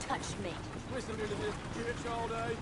Touched me. Listening to this bitch all day.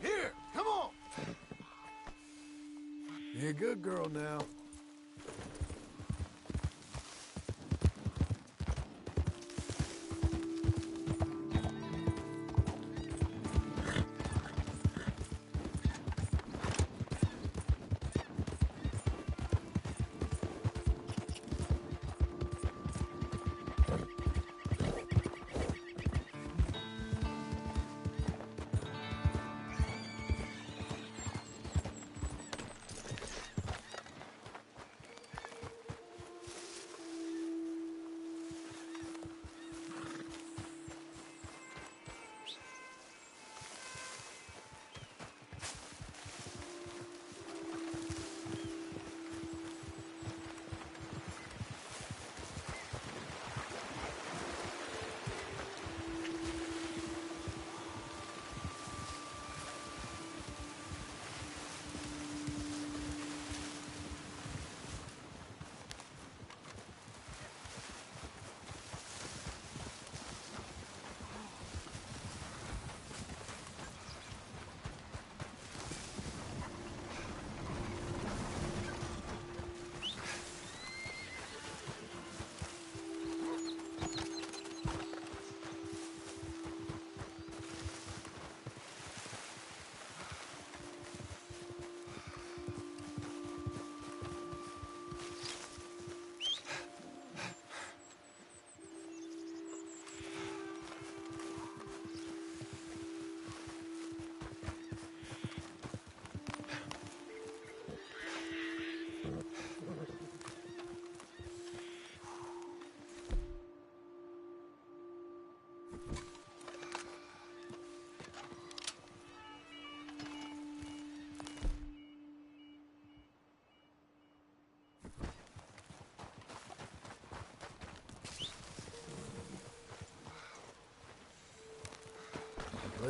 Here, come on! You're a good girl now.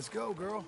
Let's go, girl.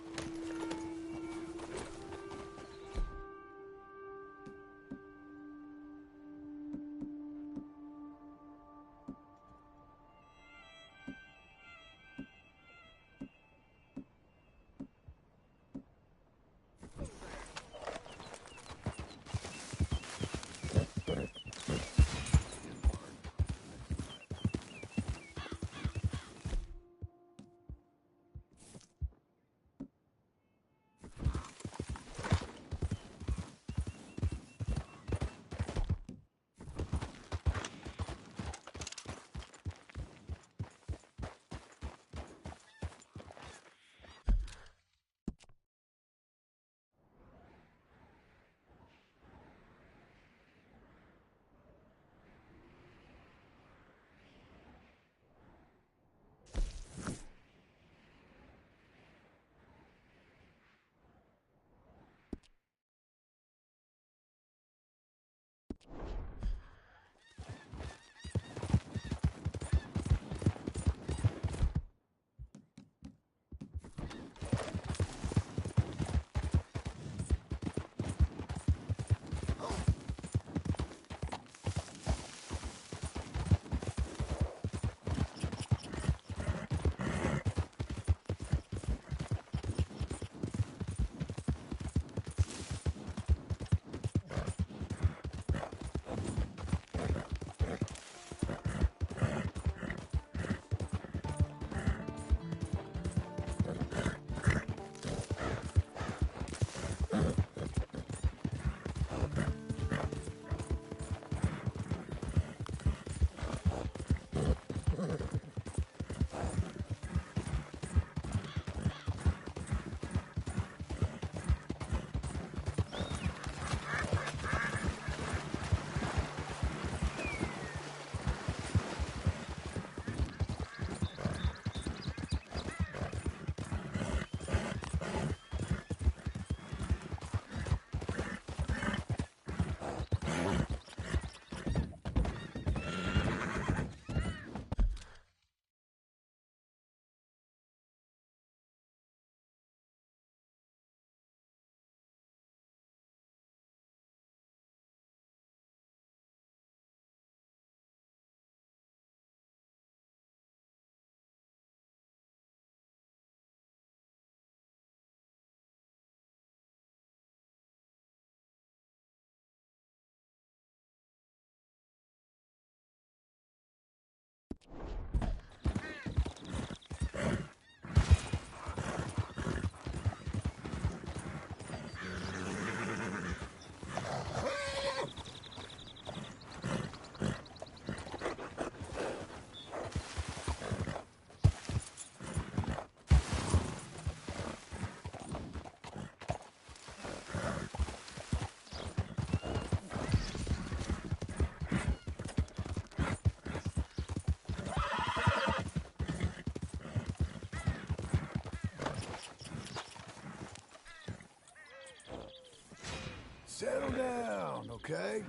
Settle down, okay?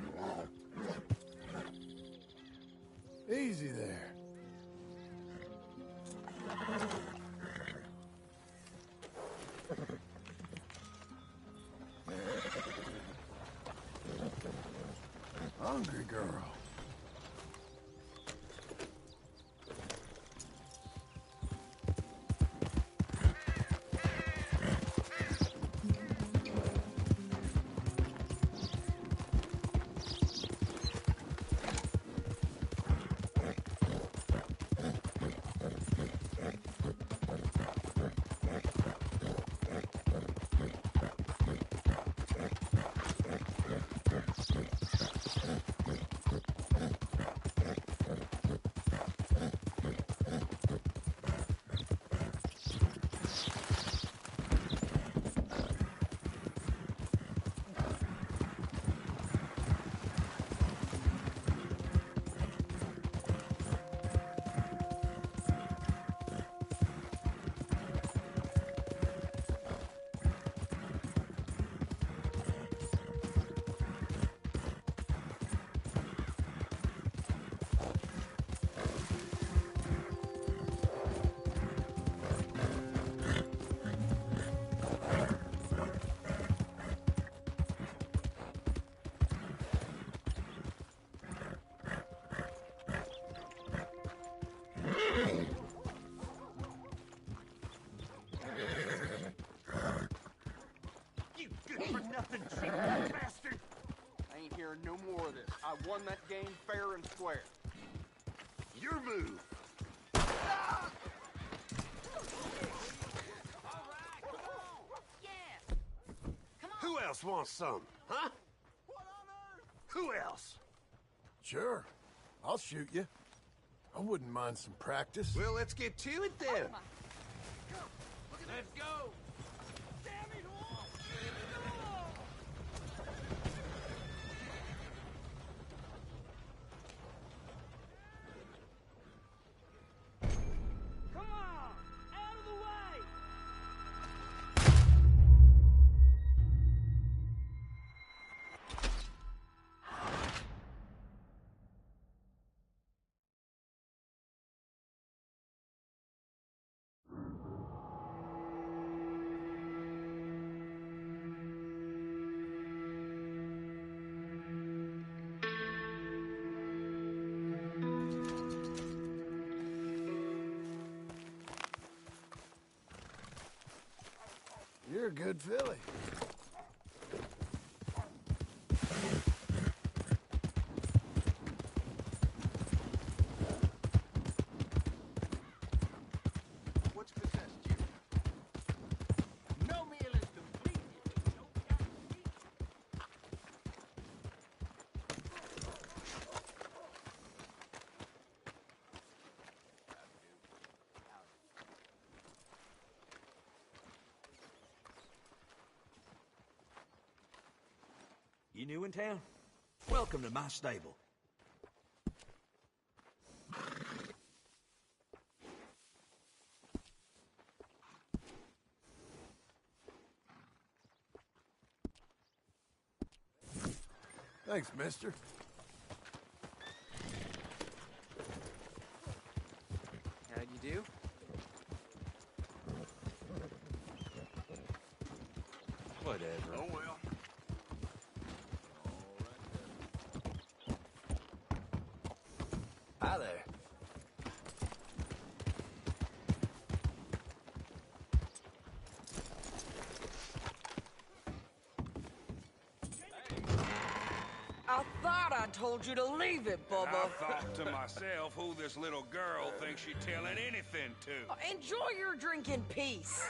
Easy there. Hungry girl. You good-for-nothing cheap bastard! I ain't hearing no more of this. I won that game fair and square. Your move. Ah! All right, come on. Yeah. Come on. Who else wants some, huh? What on earth? Who else? Sure. I'll shoot you. I wouldn't mind some practice. Well, let's get to it then. Let's go. Damn it all. Come on, out of the way. You're a good filly. What's possessed you? No meal is complete. You new in town? Welcome to my stable. Thanks, mister. How'd you do? Whatever. Oh well. Hi there. I thought I told you to leave it, I Bubba. thought to myself who this little girl thinks she's telling anything to. Enjoy your drink in peace.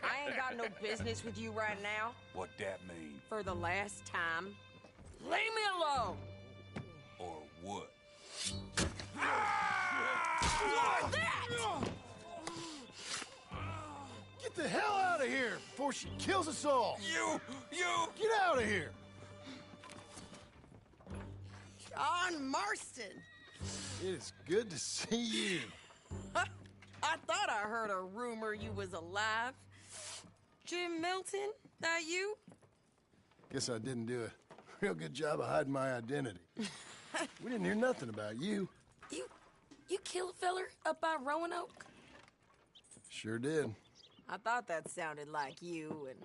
I ain't got no business with you right now. What that mean? For the last time, leave me alone. Or what? Like that! Get the hell out of here before she kills us all. You! Get out of here. John Marston. It is good to see you. I thought I heard a rumor you was alive. Jim Milton, that you? Guess I didn't do a real good job of hiding my identity. We didn't hear nothing about you. You kill a feller up by Roanoke? Sure did. I thought that sounded like you and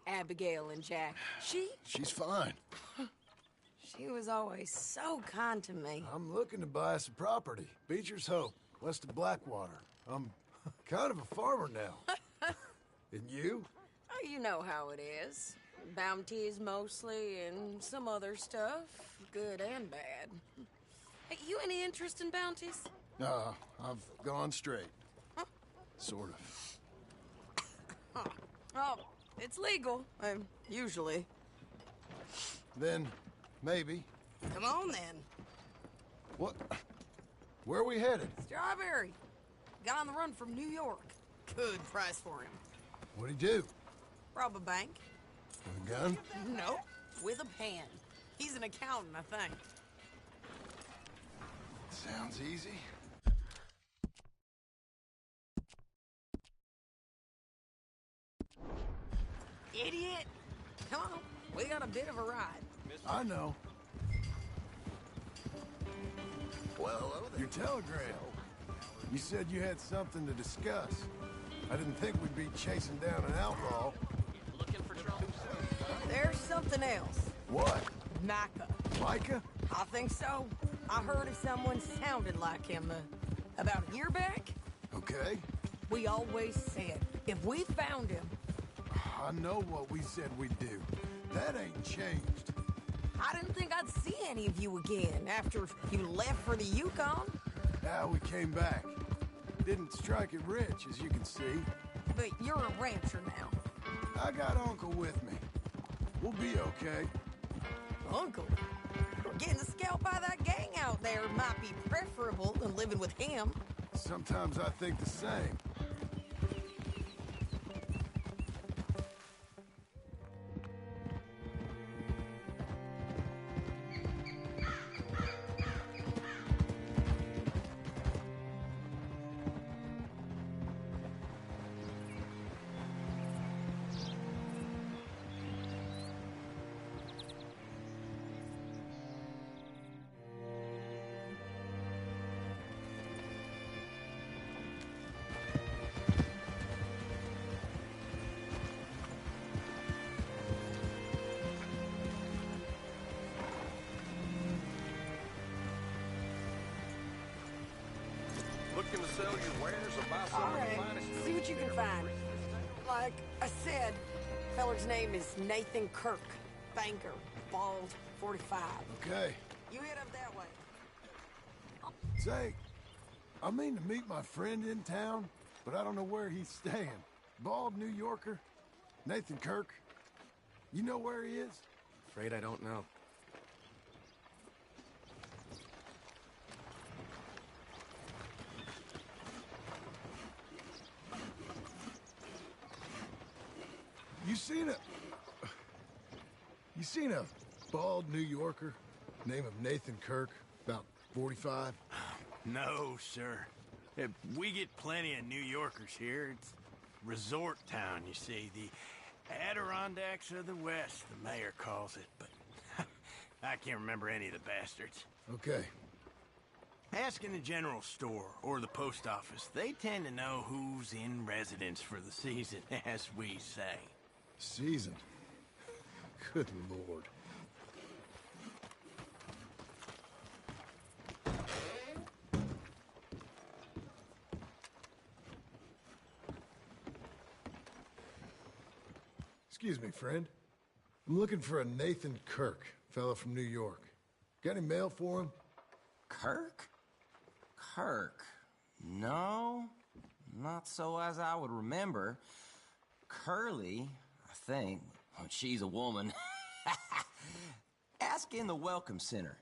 Abigail and Jack. She's fine. She was always so kind to me. I'm looking to buy some property. Beecher's Hope, west of Blackwater. I'm kind of a farmer now. And you? Oh, you know how it is. Bounties mostly, and some other stuff, good and bad. Hey, you any interest in bounties? I've gone straight. Huh? Sort of. Oh, it's legal, usually. Then, maybe. Come on, then. What? Where are we headed? Strawberry. Got on the run from New York. Good price for him. What'd he do? Rob a bank? With a gun? Nope. With a pen. He's an accountant, I think. Sounds easy. Idiot! Come on, we got a bit of a ride. I know. Well, hello there. Your telegram. You said you had something to discuss. I didn't think we'd be chasing down an outlaw. Looking for trouble? There's something else. What? Micah. Micah? I think so. I heard of someone sounded like him. About a year back, Okay? we always said, if we found him, I know what we said we'd do. That ain't changed. I didn't think I'd see any of you again after you left for the Yukon. Now we came back. Didn't strike it rich, as you can see. But you're a rancher now. I got Uncle with me. We'll be okay. Uncle? Getting scalped by that gang out there might be preferable than living with him. Sometimes I think the same. Looking to sell your wares or buy some All of the right, finest see what you can find. Like I said, feller's name is Nathan Kirk. Banker, bald, 45. Okay. You head up that way. Say, I mean to meet my friend in town, but I don't know where he's staying. Bald New Yorker? Nathan Kirk? You know where he is? Afraid I don't know. You seen a bald New Yorker, name of Nathan Kirk, about 45? No, sir. We get plenty of New Yorkers here. It's resort town, you see. The Adirondacks of the West, the mayor calls it, but I can't remember any of the bastards. Okay. Ask in the general store or the post office. They tend to know who's in residence for the season, as we say. Season? Good Lord. Excuse me, friend. I'm looking for a Nathan Kirk, fellow from New York. Got any mail for him? Kirk? Kirk? No, not so as I would remember. Curly, I think. Well, she's a woman. Ask in the Welcome Center.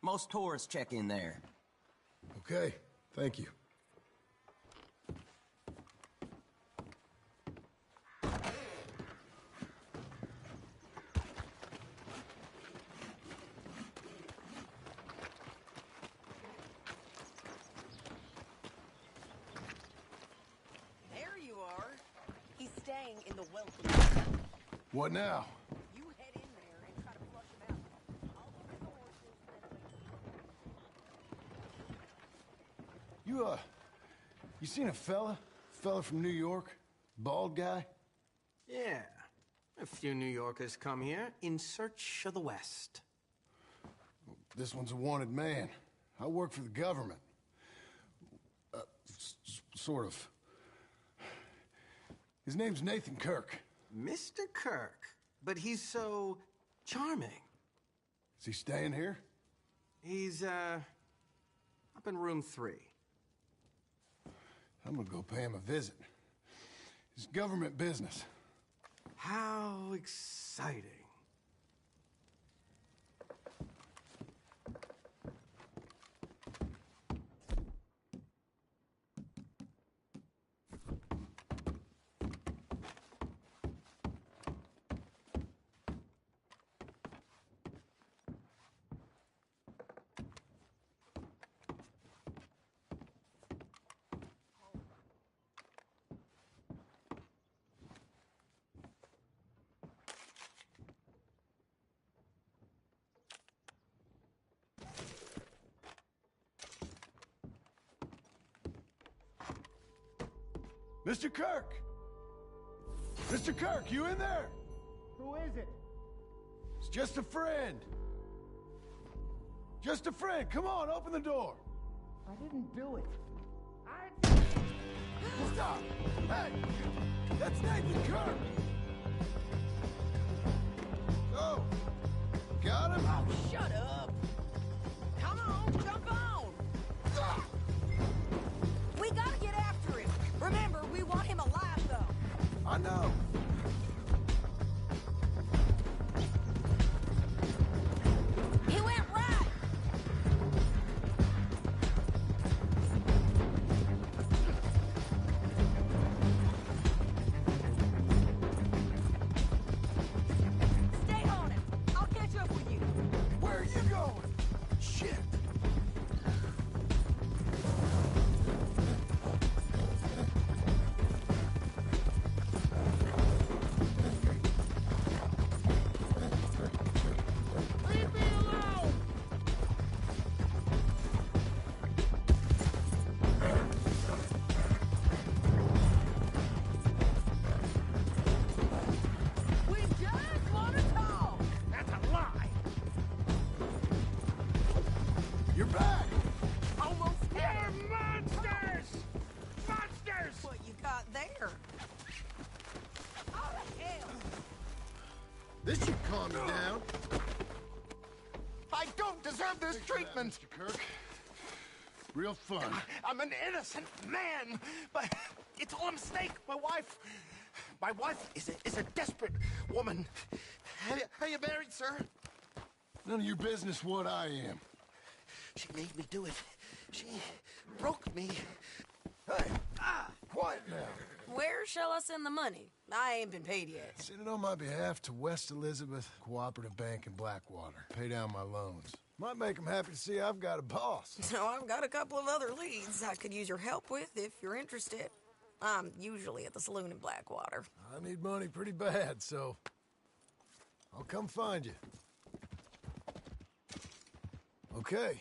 Most tourists check in there. Okay, thank you. There you are. He's staying in the Welcome Center. What now? You head in there and try to flush him out. I'll look at the horses and then You seen a fella? Fella from New York? Bald guy? Yeah. A few New Yorkers come here in search of the West. This one's a wanted man. I work for the government. Sort of. His name's Nathan Kirk. Mr. Kirk, but he's so charming. Is he staying here? He's, up in room 3. I'm gonna go pay him a visit. It's government business. How exciting. Mr. Kirk! Mr. Kirk, you in there? Who is it? It's just a friend. Just a friend. Come on, open the door. I didn't do it. Stop! Hey! That's Nathan Kirk! Oh! Got him? Oh, shut up! Come on, jump on! Ah! We gotta get after him. Remember, we want him alive, though. I know! He went right! Stay on him. I'll catch up with you. Where are you going? Shit! Leave me alone! We just want to talk! That's a lie! You're back! Almost there. Monsters! Monsters! What you got there? Oh, hell! This should calm you down. I don't deserve this treatment! Mr. Kirk. Real fun. I'm an innocent man, but it's all a mistake. My wife is a desperate woman. Are you married, sir? None of your business what I am. She made me do it. She broke me. Quiet now. Where shall I send the money? I ain't been paid yet. Send it on my behalf to West Elizabeth Cooperative Bank in Blackwater. Pay down my loans. Might make them happy to see I've got a boss. So I've got a couple of other leads I could use your help with if you're interested. I'm usually at the saloon in Blackwater. I need money pretty bad, so I'll come find you. Okay.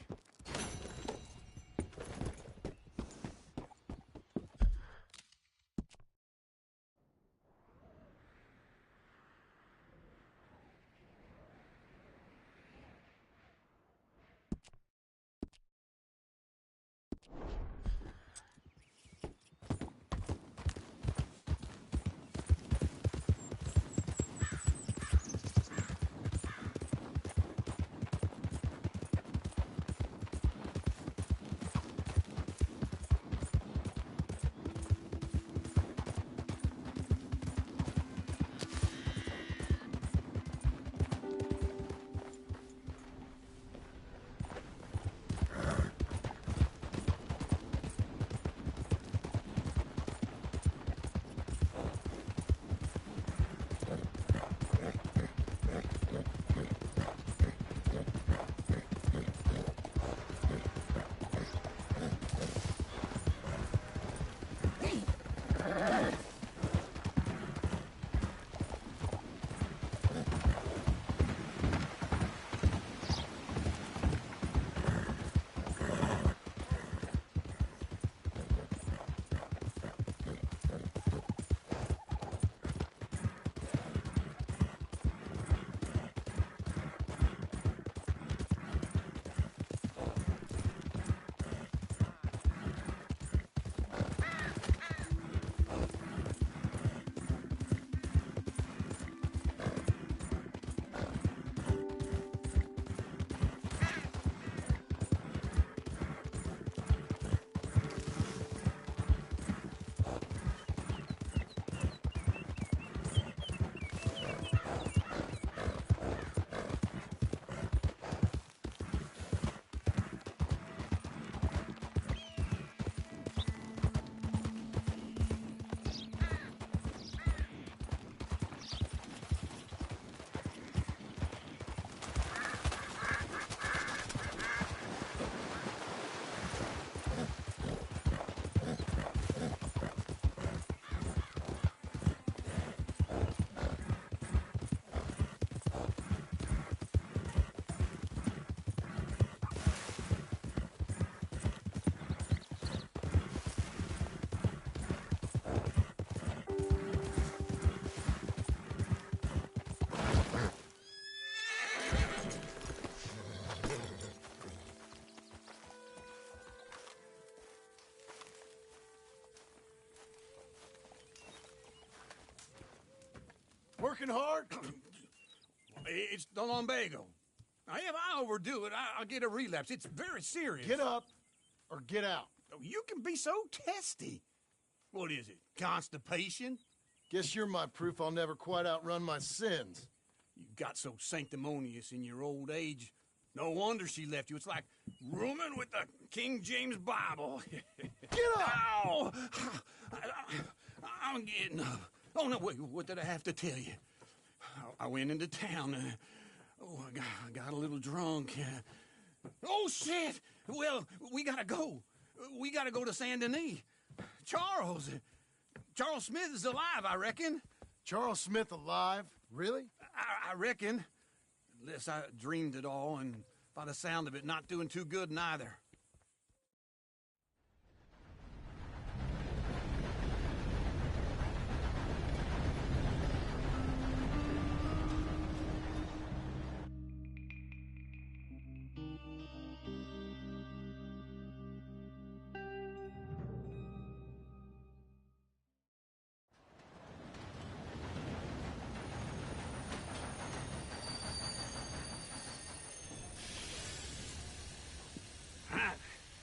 working hard? It's the lumbago. Now, if I overdo it, I'll get a relapse. It's very serious. Get up or get out. You can be so testy. What is it, constipation? Guess you're my proof I'll never quite outrun my sins. You got so sanctimonious in your old age. No wonder she left you. It's like rooming with the King James Bible. Get up! Ow! I'm getting up. Oh, no, wait, what did I have to tell you? I went into town. I got a little drunk. Oh, shit! Well, we gotta go. We gotta go to Saint Denis. Charles Smith is alive, I reckon. Charles Smith alive? Really? I reckon. Unless I dreamed it all, and by the sound of it, not doing too good neither.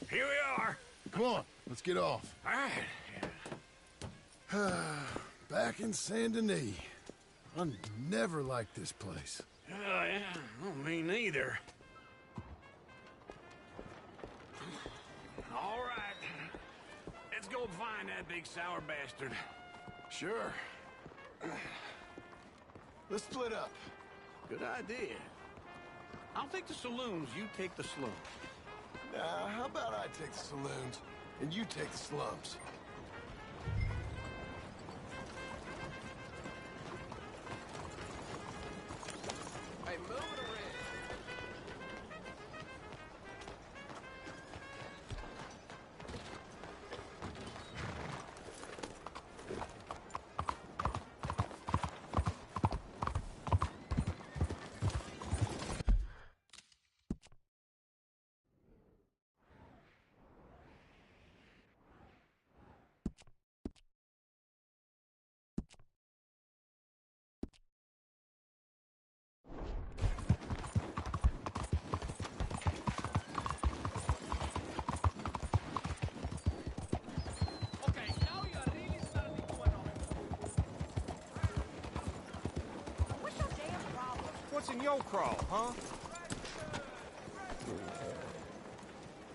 Here we are. Come on, let's get off. All right. Back in Saint Denis. I never liked this place. Oh, yeah. Oh, me neither. All right. Let's go find that big sour bastard. Sure. Let's split up. Good idea. I'll take the saloons, you take the slums. How about I take the saloons, and you take the slums? Hey, move it around. What's in your crawl, huh?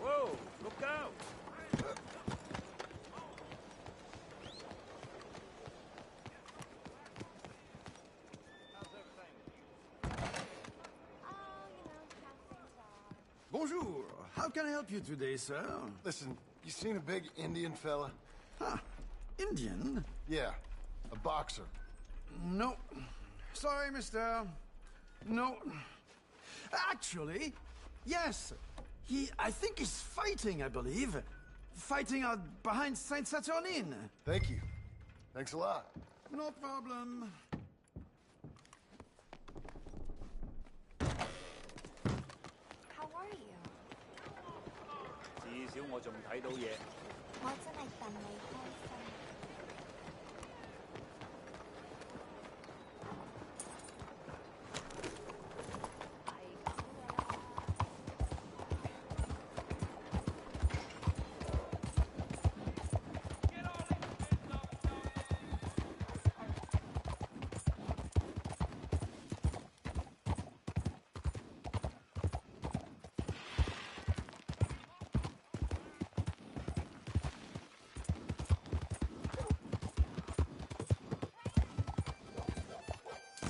Whoa, look out. Bonjour. How can I help you today, sir? Listen, you seen a big Indian fella? Huh. Indian? Yeah, a boxer. No. Sorry, mister. No. Actually, yes. I think he's fighting, I believe. Fighting out behind Saint Saturnin. Thank you. Thanks a lot. No problem. How are you? 至少我仲睇到嘢。我真係戥你開心。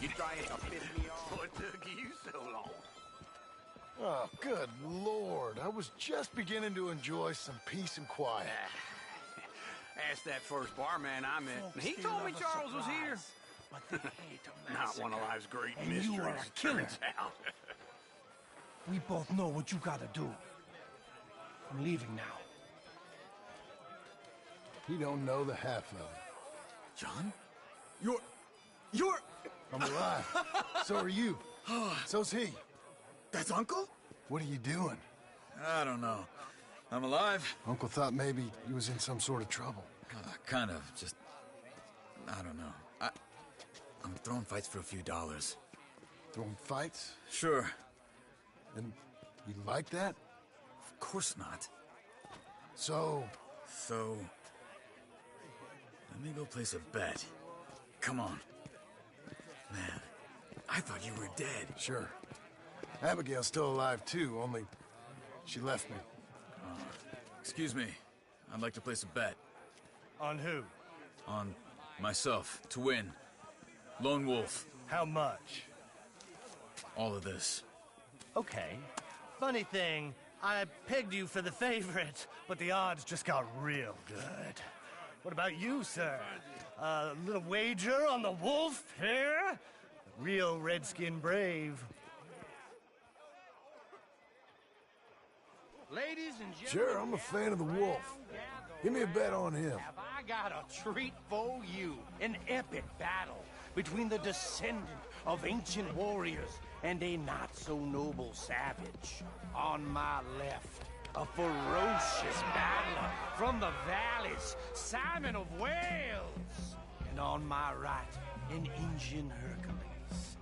You trying to piss me off? What took you so long? Oh, good Lord. I was just beginning to enjoy some peace and quiet. Asked that first barman I met. He told me Charles was here. But they hate a Not one of life's great And mysteries, you are a killer. turns out. We both know what you gotta do. I'm leaving now. He don't know the half of it. John? You're... I'm alive. So are you. So's he. That's Uncle? What are you doing? I don't know. I'm alive. Uncle thought maybe he was in some sort of trouble. Kind of. Just... I don't know. I'm throwing fights for a few dollars. Throwing fights? Sure. And you like that? Of course not. So, let me go place a bet. Come on. Man, I thought you were dead. sure. Abigail's still alive too, only she left me. Excuse me. I'd like to place a bet. On who? On myself, to win. Lone Wolf. How much? All of this. Okay. Funny thing, I pegged you for the favorite, but the odds just got real good. What about you, sir? A little wager on the wolf here? Real redskin brave. Ladies and gentlemen, Sure, I'm a fan of the wolf. Give me a bet on him. have I got a treat for you. An epic battle between the descendant of ancient warriors and a not-so-noble savage. On my left, a ferocious battler from the valleys, Simon of Wales. And on my right, an Indian Hercules.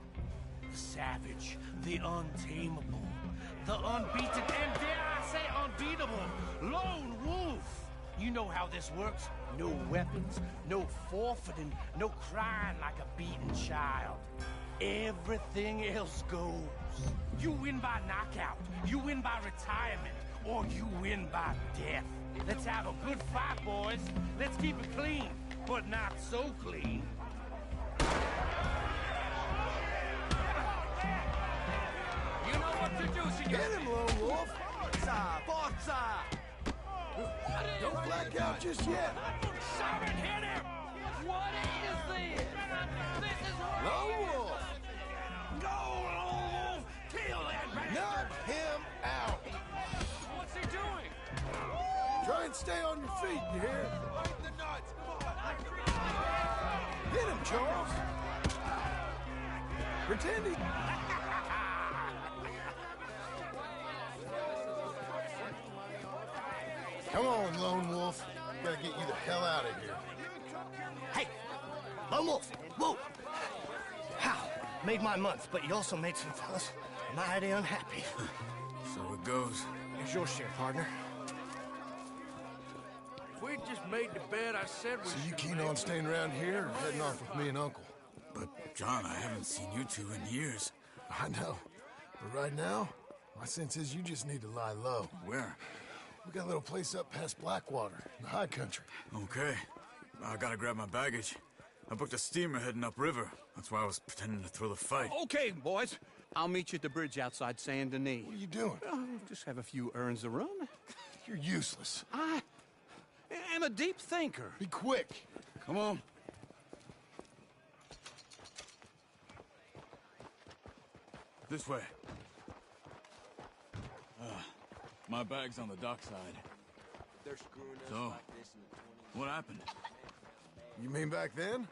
The savage, the untamable, the unbeaten, and dare I say unbeatable, Lone Wolf. You know how this works. No weapons, no forfeiting, no crying like a beaten child. Everything else goes. You win by knockout, you win by retirement, or you win by death. Let's have a good fight, boys. Let's keep it clean, but not so clean. You know what to do, senor. Get him, Lone Wolf! Forza! Forza! Don't black out just yet. Simon, hit him! What is this? This is Lone Wolf! Go, Lone Wolf! Kill that man! Knock him out! What's he doing? Try and stay on your feet, you hear? Hit him, Charles! Pretend he... Come on, Lone Wolf. Gotta get you the hell out of here. Hey! Lone Wolf! Whoa! How? Made my month, but you also made some fellas mighty unhappy. So it goes. Here's your share, partner. If we just made the bed, I said we So you should keen make on it. staying around here or heading off with me and Uncle? But, John, I haven't seen you two in years. I know. But right now, my sense is you just need to lie low. Where? We got a little place up past Blackwater, in the high country. Okay. I gotta grab my baggage. I booked a steamer heading upriver. That's why I was pretending to throw the fight. Okay, boys. I'll meet you at the bridge outside Saint Denis. What are you doing? Oh, just have a few errands to run. You're useless. I am a deep thinker. Be quick. Come on. This way. My bag's on the dockside. They're screwing us So, like this in the 20s. what happened? You mean back then?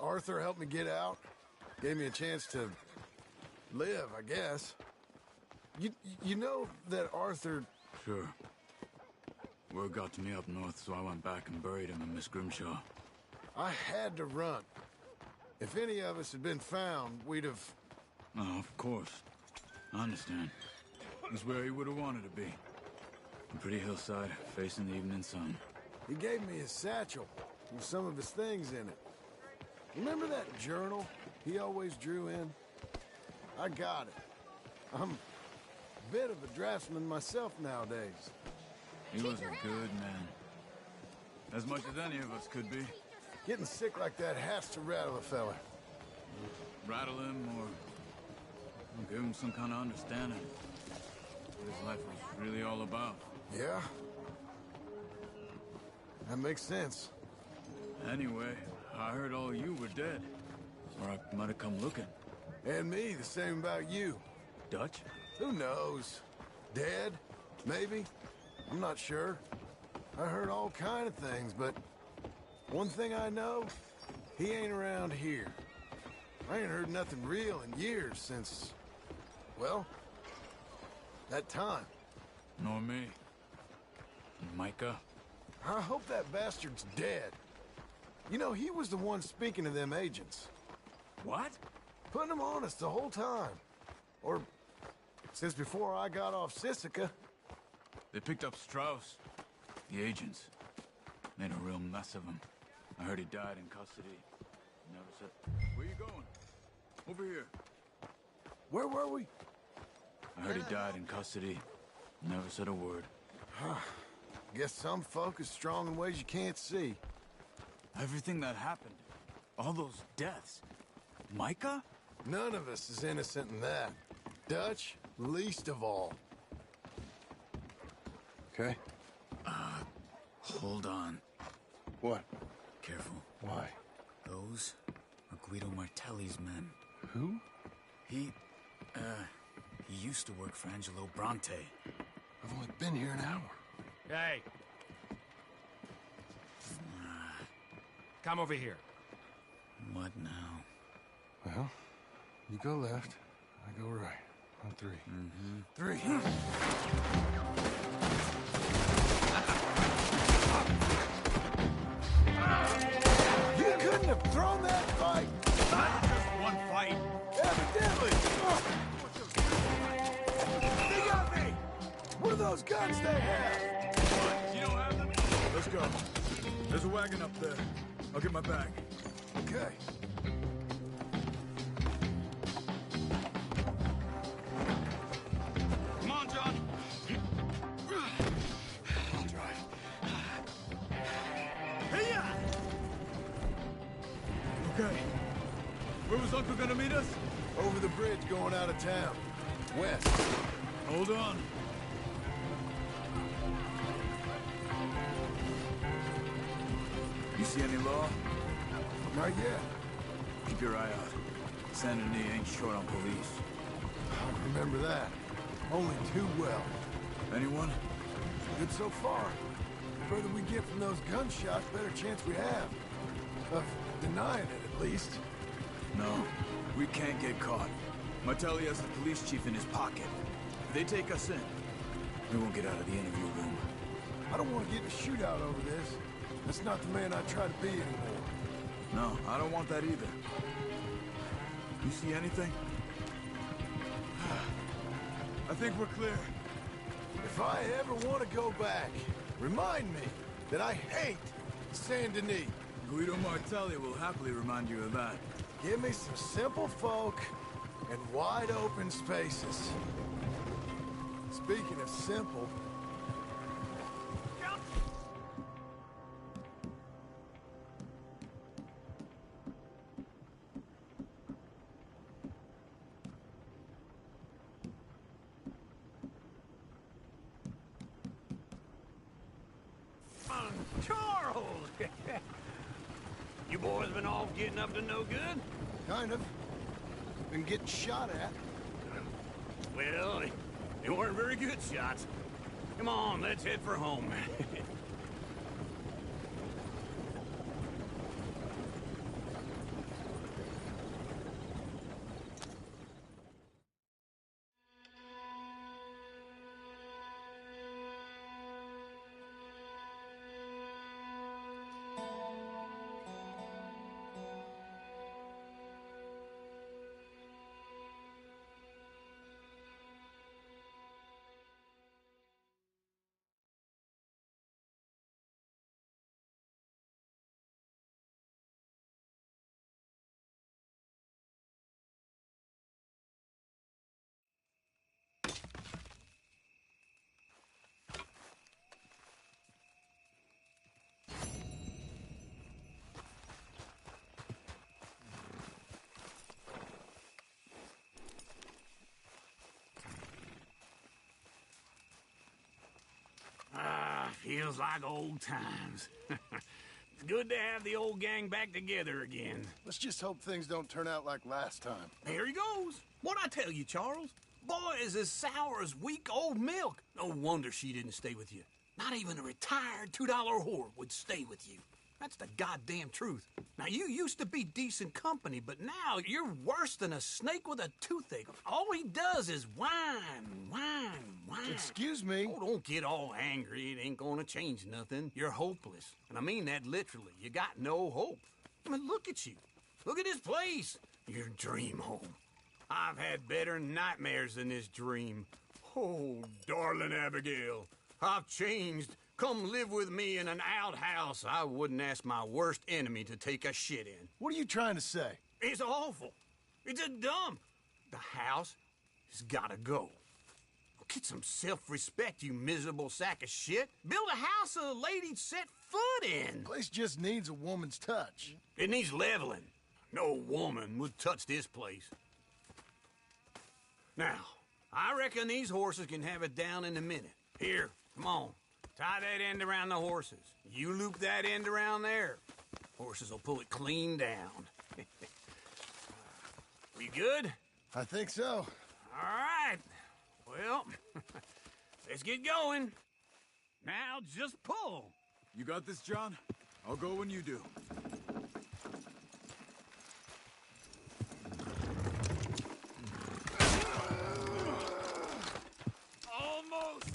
Arthur helped me get out. Gave me a chance to live, I guess. You know that Arthur... Sure. Word got to me up north, so I went back and buried him in Miss Grimshaw. I had to run. If any of us had been found, we'd have... Oh, of course. I understand. It was where he would have wanted to be. A pretty hillside, facing the evening sun. He gave me his satchel with some of his things in it. Remember that journal he always drew in? I got it. I'm a bit of a draftsman myself nowadays. He was a good man. As much as any of us could be. Getting sick like that has to rattle a fella. Rattle him or give him some kind of understanding. What his life was really all about. Yeah? That makes sense. Anyway, I heard all you were dead. Or I might have come looking. And me, the same about you. Dutch? Who knows? Dead? Maybe? I'm not sure. I heard all kind of things, but one thing I know, he ain't around here. I ain't heard nothing real in years since, well, that time. Nor me. And Micah? I hope that bastard's dead. You know, he was the one speaking to them agents. What? Putting them on us the whole time. Or since before I got off Sisika. They picked up Strauss. The agents. Made a real mess of him. I heard he died in custody. Never said... Where you going? Over here. Where were we? I heard he died in custody. Never said a word. Guess some folk is strong in ways you can't see. Everything that happened. All those deaths. Micah? None of us is innocent in that. Dutch, least of all. Okay? Hold on. What? Careful. Why? Those are Guido Martelli's men. Who? He used to work for Angelo Bronte. I've only been here an hour. Hey. Come over here. What now? Well, you go left, I go right. On three. Three. You couldn't have thrown that fight! Not just one fight. Evidently! They got me! What are those guns they have? What? You don't have them? Let's go. There's a wagon up there. I'll get my bag. Okay. Come on, John. I'll drive. Hey-ya! Okay. Where was Uncle gonna meet us? Over the bridge going out of town. West. Hold on. You see any law? Not yet. Keep your eye out. Saint Denis ain't short on police. I remember that. Only too well. Anyone? Good so far. The further we get from those gunshots, better chance we have. Of denying it, at least. No, we can't get caught. Martelli has the police chief in his pocket. If they take us in, we won't get out of the interview room. I don't want to get in a shootout over this. That's not the man I try to be anymore. No, I don't want that either. You see anything? I think we're clear. If I ever want to go back, remind me that I hate Saint Denis. Guido Martelli will happily remind you of that. Give me some simple folk and wide open spaces. Speaking of simple... Charles! You boys been off getting up to no good? Kind of. Been getting shot at. Well, they weren't very good shots. Come on, let's head for home. Feels like old times. It's good to have the old gang back together again. Let's just hope things don't turn out like last time. Here he goes. What'd I tell you, Charles? Boy is as sour as weak old milk. No wonder she didn't stay with you. Not even a retired $2 whore would stay with you. That's the goddamn truth. Now, you used to be decent company, but now you're worse than a snake with a toothache. All he does is whine, whine, whine. Excuse me? Oh, don't get all angry. It ain't gonna change nothing. You're hopeless. And I mean that literally. You got no hope. I mean, look at you. Look at this place. Your dream home. I've had better nightmares than this dream. Oh, darling Abigail, I've changed. Come live with me in an outhouse I wouldn't ask my worst enemy to take a shit in. What are you trying to say? It's awful. It's a dump. The house has gotta go. Get some self-respect, you miserable sack of shit. Build a house a lady'd set foot in. The place just needs a woman's touch. It needs leveling. No woman would touch this place. Now, I reckon these horses can have it down in a minute. Here, come on. Tie that end around the horses. You loop that end around there. Horses will pull it clean down. We good? I think so. All right. Well, let's get going. Now just pull. You got this, John? I'll go when you do. Almost.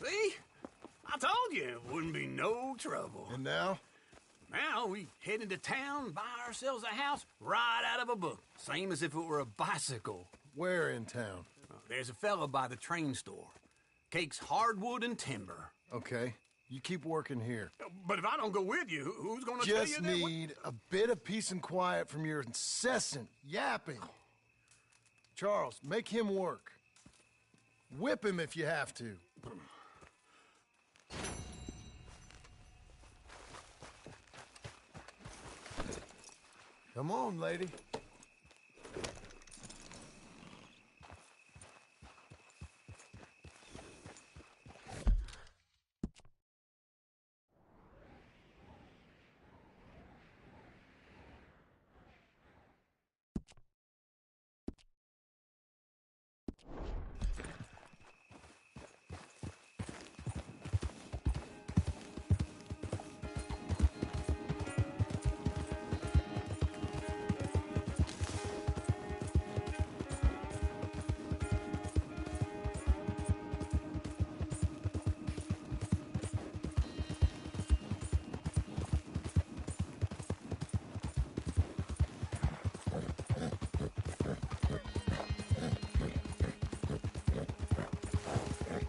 See? I told you it wouldn't be no trouble. And now? Now we head into town, buy ourselves a house right out of a book. Same as if it were a bicycle. Where in town? There's a fella by the train store. Cakes hardwood and timber. Okay. You keep working here. But if I don't go with you, who's gonna tell you Just that? need a bit of peace and quiet from your incessant yapping. Charles, make him work. Whip him if you have to. Come on, lady.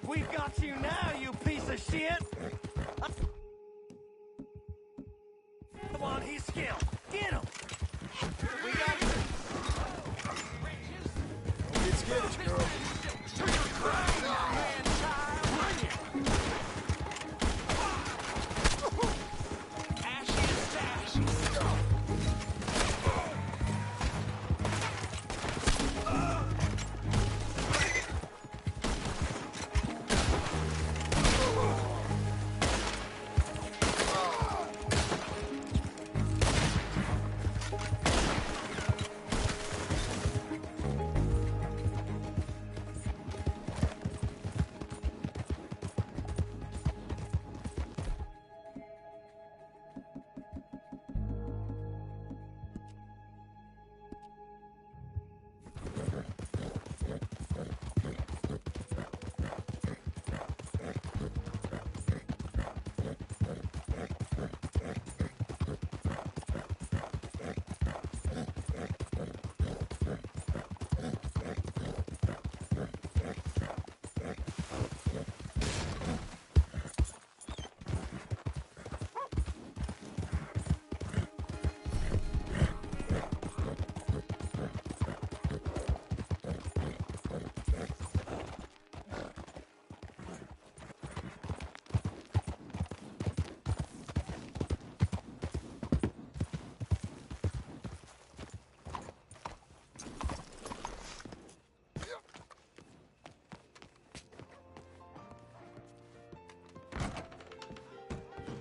We've got you now, you piece of shit! Come on, he's skilled. Get him! We got you. Get skittish, girl.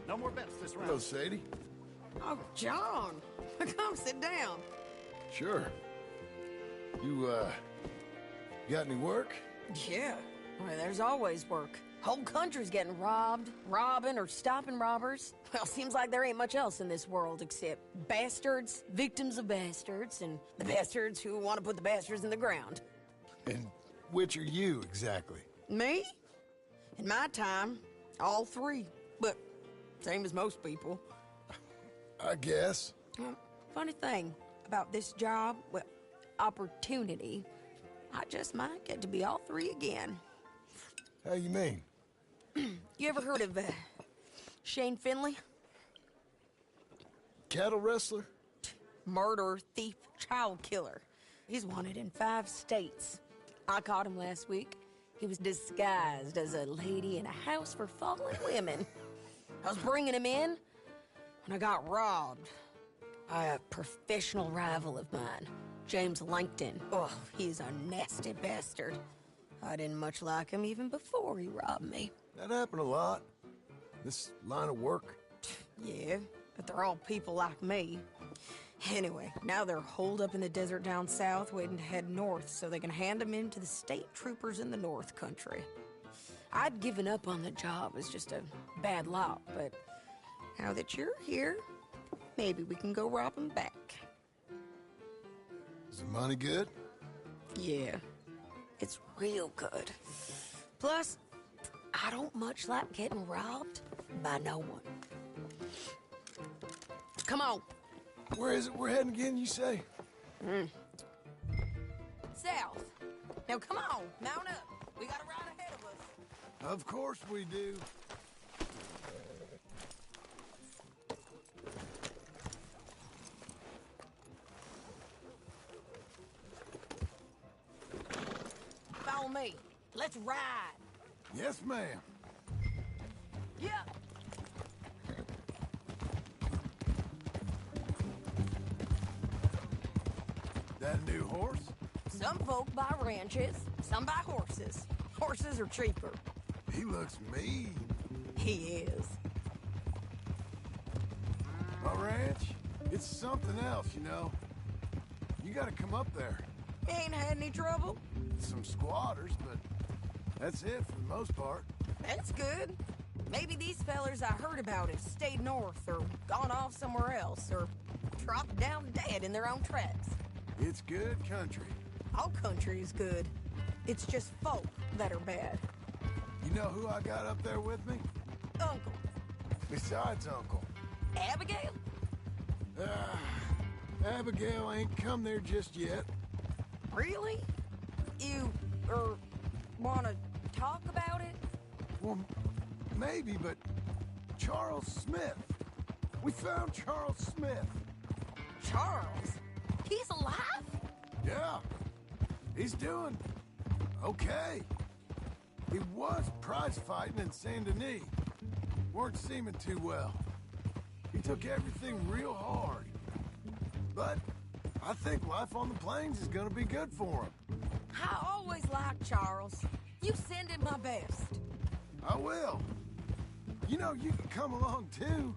No more bets this round. Hello, Sadie. Oh, John. Come sit down. Sure. You got any work? Yeah. Well, there's always work. Whole country's getting robbed, robbing, or stopping robbers. Well, seems like there ain't much else in this world except bastards, victims of bastards, and the bastards who want to put the bastards in the ground. And which are you, exactly? Me? In my time, all three. But same as most people. I guess. Funny thing about this job, well, opportunity, I just might get to be all three again. How you mean? You ever heard of Shane Finley? Cattle wrestler? Murderer, thief, child killer. He's wanted in 5 states. I caught him last week. He was disguised as a lady in a house for fallen women. I was bringing him in when I got robbed by a professional rival of mine, James Langton. Oh, he's a nasty bastard. I didn't much like him even before he robbed me. That happened a lot. This line of work. Yeah, but they're all people like me. Anyway, now they're holed up in the desert down south, waiting to head north so they can hand them in to the state troopers in the north country. I'd given up on the job as just a bad lot, but now that you're here, maybe we can go rob them back. Is the money good? Yeah, it's real good. Plus, I don't much like getting robbed by no one. Come on. Where is it we're heading again, you say? South. Now come on, mount up. We got a ride ahead of us. Of course we do. Follow me. Let's ride. Yes, ma'am. Yeah. That a new horse? Some folk buy ranches, some buy horses. Horses are cheaper. He looks mean. He is. My ranch? It's something else, you know. You gotta come up there. Ain't had any trouble? Some squatters, but that's it for the most part. That's good. Maybe these fellers I heard about have stayed north or gone off somewhere else or dropped down dead in their own tracks. It's good country. All country is good. It's just folk that are bad. You know who I got up there with me? Uncle. Besides Uncle. Abigail? Abigail ain't come there just yet. Really? You, wanna talk about it? Well, maybe, but Charles Smith. We found Charles Smith. Charles? He's alive? Yeah. He's doing okay. He was prize fighting in Saint Denis. Weren't seeming too well. He took everything real hard. But I think life on the plains is gonna be good for him. I always liked Charles. You send him my best. I will. You know, you can come along too.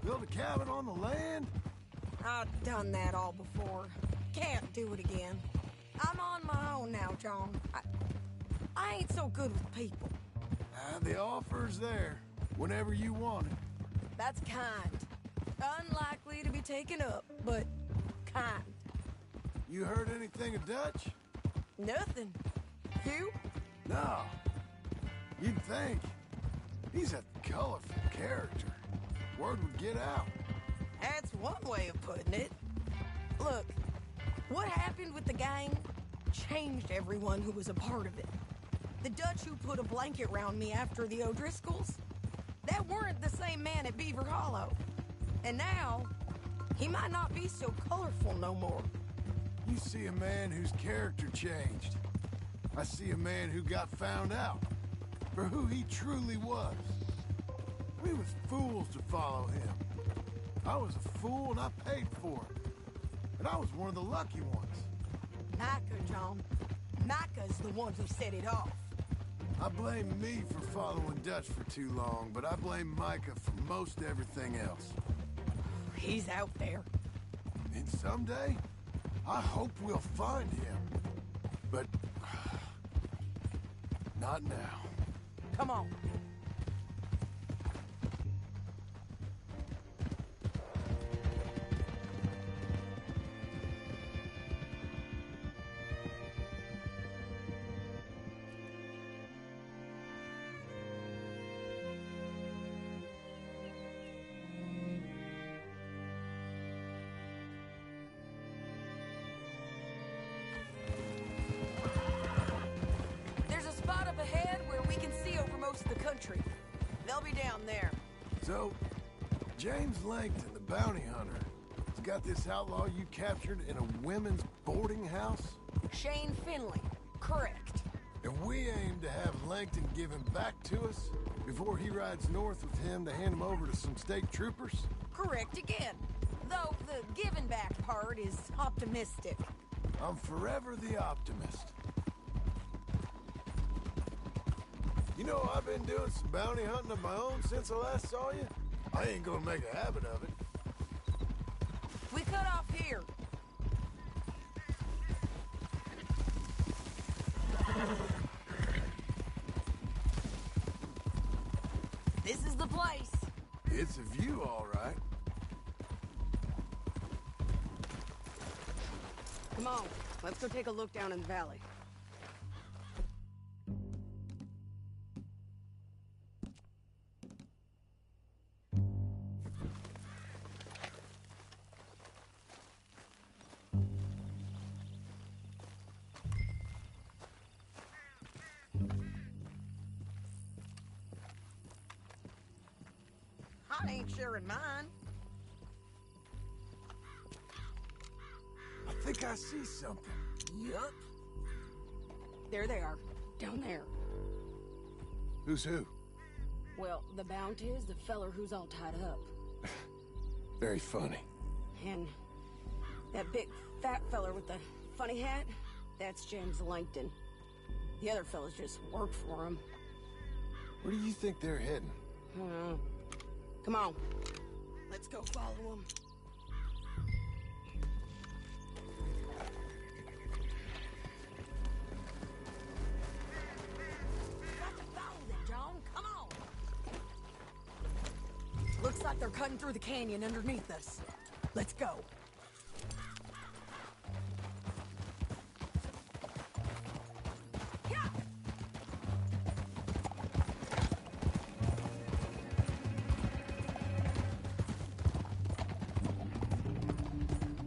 Build a cabin on the land. I've done that all before. Can't do it again. I'm on my own now, John. I ain't so good with people. The offer's there whenever you want it. That's kind. Unlikely to be taken up, but kind. You heard anything of Dutch? Nothing. You? No. You'd think. He's a colorful character. Word would get out. That's one way of putting it. Look, what happened with the gang changed everyone who was a part of it. The Dutch who put a blanket round me after the O'Driscolls, that weren't the same man at Beaver Hollow. And now, he might not be so colorful no more. You see a man whose character changed. I see a man who got found out for who he truly was. We was fools to follow him. I was a fool and I paid for it. And I was one of the lucky ones. Micah, John. Micah's the one who set it off. I blame me for following Dutch for too long, but I blame Micah for most everything else. He's out there. And someday, I hope we'll find him. But not now. Come on. They'll be down there. So, James Langton, the bounty hunter, has got this outlaw you captured in a women's boarding house? Shane Finley. Correct. And we aim to have Langton give him back to us before he rides north with him to hand him over to some state troopers? Correct again. Though the giving back part is optimistic. I'm forever the optimist. You know, I've been doing some bounty hunting of my own since I last saw you. I ain't gonna make a habit of it. We cut off here. This is the place. It's a view, all right. Come on, let's go take a look down in the valley. I ain't sharing mine. I think I see something. Yup. There they are, down there. Who's who? Well, the bounty is the feller who's all tied up. Very funny. And that big fat feller with the funny hat, that's James Langton. The other fellas just work for him. Where do you think they're heading? Come on. Let's go follow them. Got to follow them, John. Come on. Looks like they're cutting through the canyon underneath us. Let's go.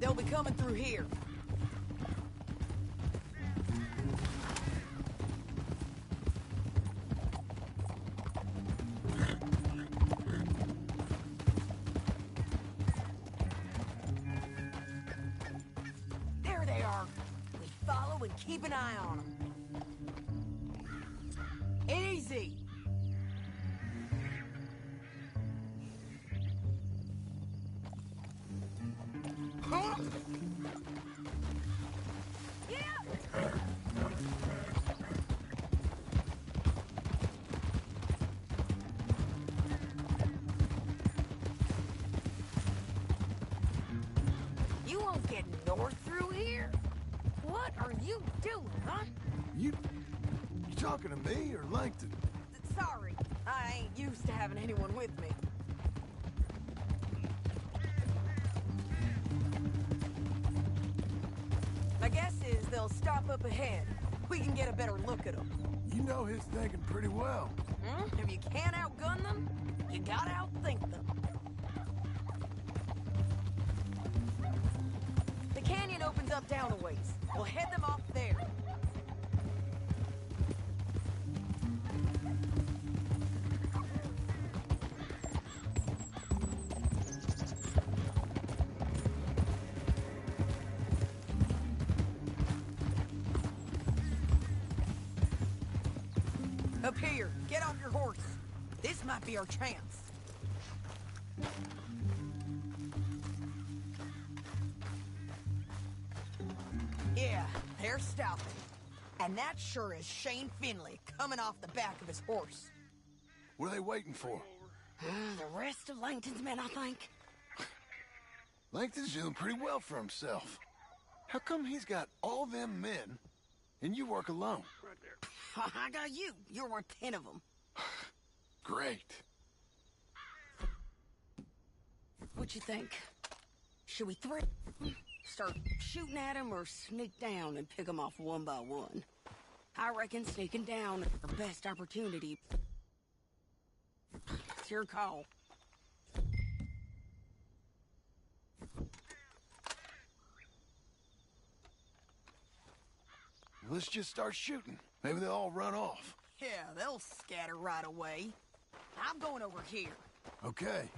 They'll be coming through here. There they are. We follow and keep an eye on them. Easy. You won't get north through here? What are you doing, huh? You talking to me or Langton? Sorry, I ain't used to having anyone with me. My guess is they'll stop up ahead. We can get a better look at them. You know his thinking pretty well. If you can't outgun them, you gotta outthink them. The canyon opens up down a ways. We'll head them off there. Up here, get off your horse. This might be our chance. Yeah, they're stopping. And that sure is Shane Finley coming off the back of his horse. What are they waiting for? The rest of Langton's men, I think. Langton's doing pretty well for himself. How come he's got all them men and you work alone? I got you. You're worth 10 of them. Great. What you think? Should we start shooting at him or sneak down and pick him off one by one? I reckon sneaking down is our best opportunity. It's your call. Let's just start shooting. Maybe they'll all run off. Yeah, they'll scatter right away. I'm going over here. Okay.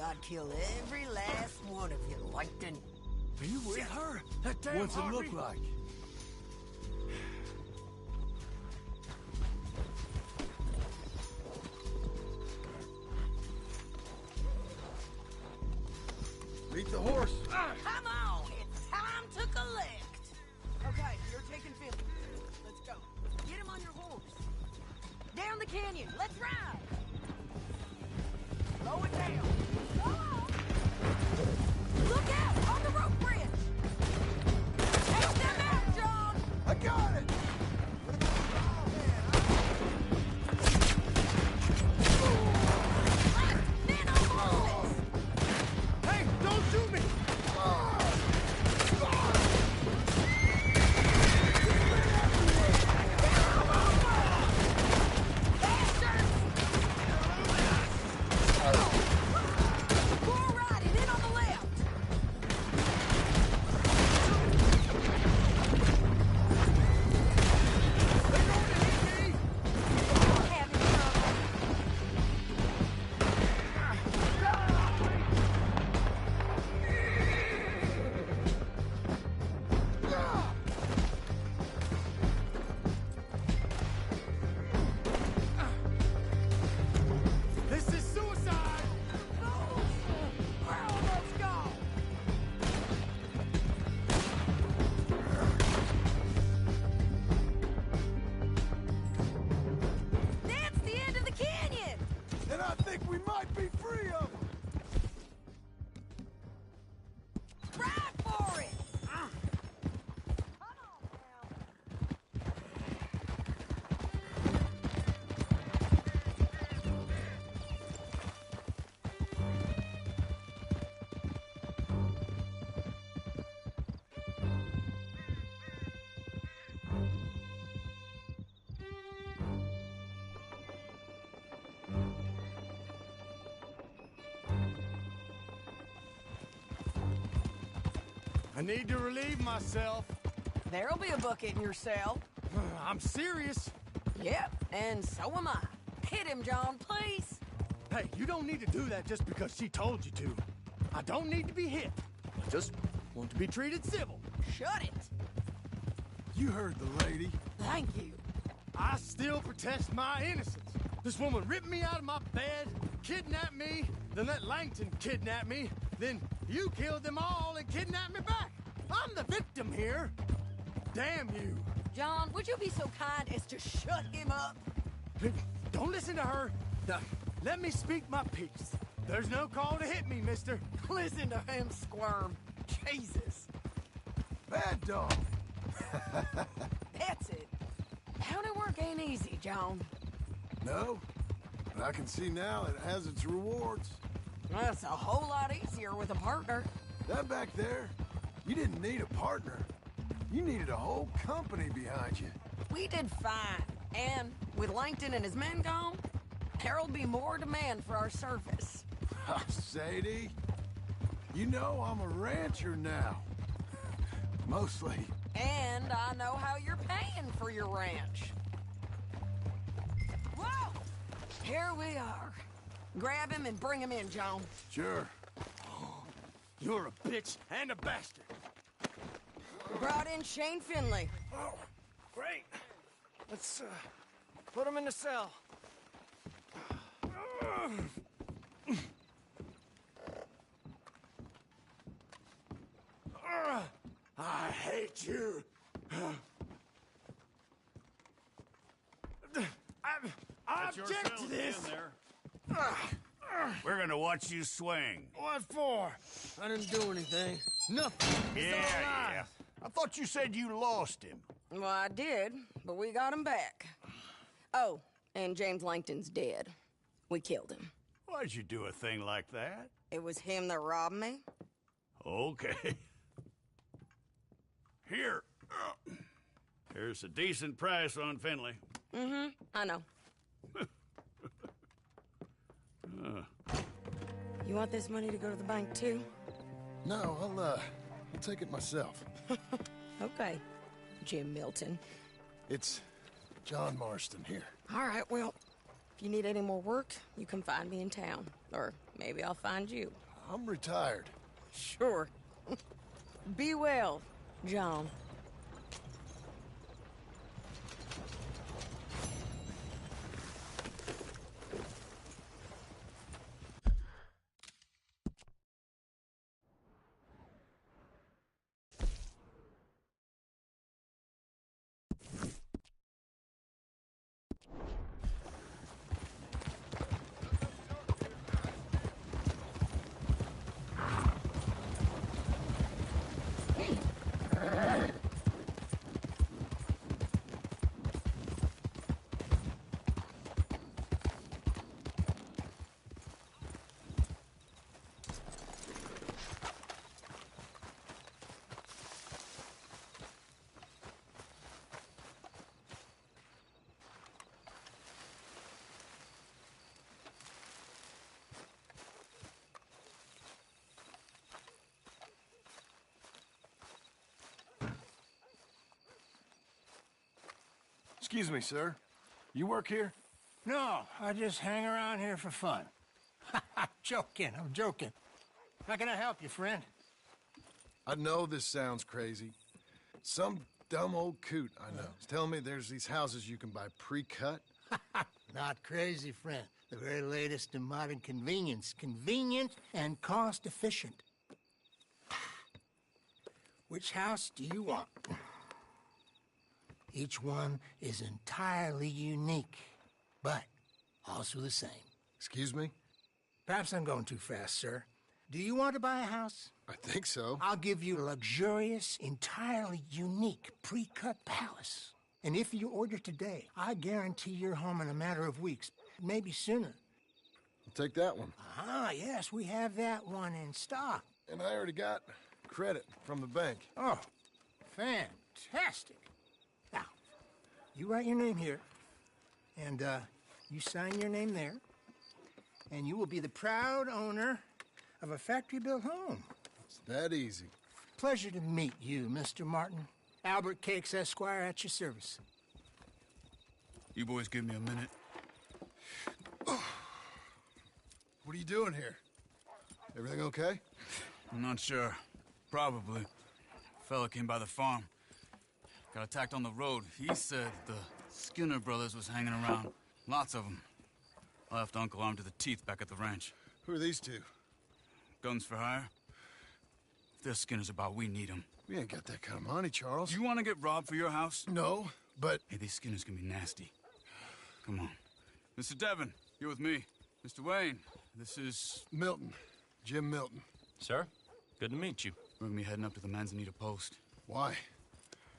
I'd kill every last one of you, Lightning. Are you with her? That damn What's it look like? Meet the horse. Come on, it's time to collect. Okay, you're taking 50. Let's go. Get him on your horse. Down the canyon, let's ride. Slow it down. Look out! On the rope bridge! Take them out, John! I got it! I need to relieve myself. There'll be a bucket in your cell. I'm serious. Yep, and so am I. Hit him, John, please. Hey, you don't need to do that just because she told you to. I don't need to be hit. I just want to be treated civil. Shut it. You heard the lady. Thank you. I still protest my innocence. This woman ripped me out of my bed, kidnapped me, then let Langton kidnap me, then you killed them all and kidnapped me back. I'm the victim here. Damn you. John, would you be so kind as to shut him up? Don't listen to her. Now, let me speak my piece. There's no call to hit me, mister. Listen to him squirm. Jesus. Bad dog. That's it. County work ain't easy, John. No, but I can see now it has its rewards. That's a whole lot easier with a partner. That back there, you didn't need a partner. You needed a whole company behind you. We did fine. And with Langton and his men gone, there'll be more demand for our service. Sadie, you know I'm a rancher now. Mostly. And I know how you're paying for your ranch. Whoa! Here we are. Grab him and bring him in, John. Sure. You're a bitch and a bastard. Brought in Shane Finley. Oh, great. Let's, put him in the cell. I hate you. I object to this. We're gonna watch you swing. What for? I didn't do anything. Nothing. It's all Yeah. I thought you said you lost him. Well, I did, but we got him back. Oh, and James Langton's dead. We killed him. Why'd you do a thing like that? It was him that robbed me. Okay. Here. Here's a decent price on Finley. Mm-hmm, I know. You want this money to go to the bank, too? No, I'll take it myself. Okay, Jim Milton. It's John Marston here. All right, well, if you need any more work, you can find me in town. Or maybe I'll find you. I'm retired. Sure. Be well, John. Excuse me, sir. You work here? No, I just hang around here for fun. I'm joking. How can I help you, friend? I know this sounds crazy. Some dumb old coot I know is telling me there's these houses you can buy pre-cut. Not crazy, friend. The very latest in modern convenience. Convenient and cost-efficient. Which house do you want? Each one is entirely unique, but also the same. Excuse me? Perhaps I'm going too fast, sir. Do you want to buy a house? I think so. I'll give you a luxurious, entirely unique pre-cut palace. And if you order today, I guarantee you're home in a matter of weeks, maybe sooner. I'll take that one. Ah, yes, we have that one in stock. And I already got credit from the bank. Oh, fantastic. Now, you write your name here, and you sign your name there, and you will be the proud owner of a factory-built home. It's that easy. Pleasure to meet you, Mr. Martin. Albert Cakes, Esquire, at your service. You boys give me a minute. What are you doing here? Everything okay? I'm not sure. Probably. Fella came by the farm. Got attacked on the road. He said the Skinner brothers was hanging around. Lots of them. I left Uncle armed to the teeth back at the ranch. Who are these two? Guns for hire? If there's Skinner's about, we need them. We ain't got that kind of money, Charles. You want to get robbed for your house? No, but... Hey, these Skinners can be nasty. Come on. Mr. Devon, you're with me. Mr. Wayne, this is... Milton. Jim Milton. Sir, good to meet you. We're gonna be heading up to the Manzanita post. Why?